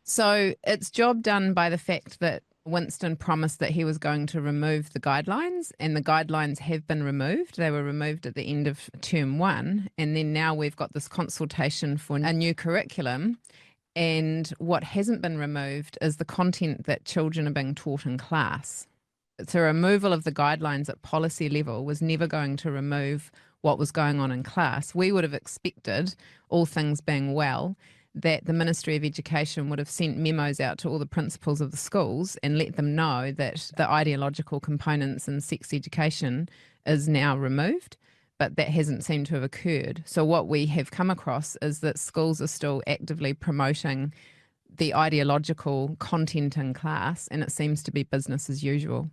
So it's job done by the fact that Winston promised that he was going to remove the guidelines, and the guidelines have been removed. They were removed at the end of term one, and then now we've got this consultation for a new curriculum. And what hasn't been removed is the content that children are being taught in class. So removal of the guidelines at policy level was never going to remove what was going on in class. We would have expected, all things being well, that the Ministry of Education would have sent memos out to all the principals of the schools and let them know that the ideological components in sex education is now removed, but that hasn't seemed to have occurred. So what we have come across is that schools are still actively promoting the ideological content in class, and it seems to be business as usual.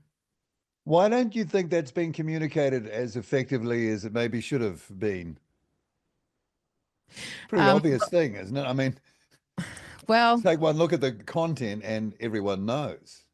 Why don't you think that's been communicated as effectively as it maybe should have been? Pretty Um, obvious thing, isn't it? I mean, well, take one look at the content and everyone knows.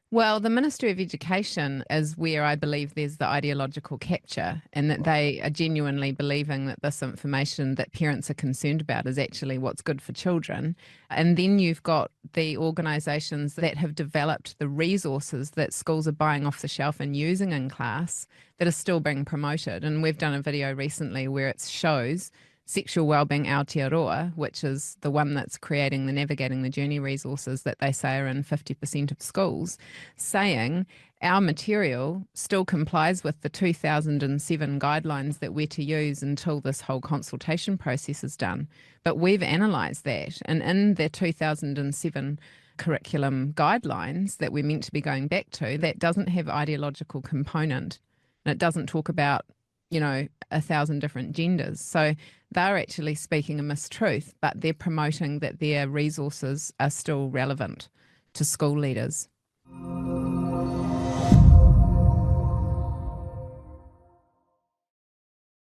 Well, the Ministry of Education is where I believe there's the ideological capture, and that Right. they are genuinely believing that this information that parents are concerned about is actually what's good for children. And then you've got the organisations that have developed the resources that schools are buying off the shelf and using in class that are still being promoted. And we've done a video recently where it shows Sexual Wellbeing Aotearoa, which is the one that's creating the Navigating the Journey resources that they say are in 50% of schools, saying our material still complies with the 2007 guidelines that we're to use until this whole consultation process is done. But we've analysed that, and in the 2007 curriculum guidelines that we're meant to be going back to, that doesn't have ideological component, and it doesn't talk about, you know, 1,000 different genders. So they're actually speaking a mistruth, but they're promoting that their resources are still relevant to school leaders.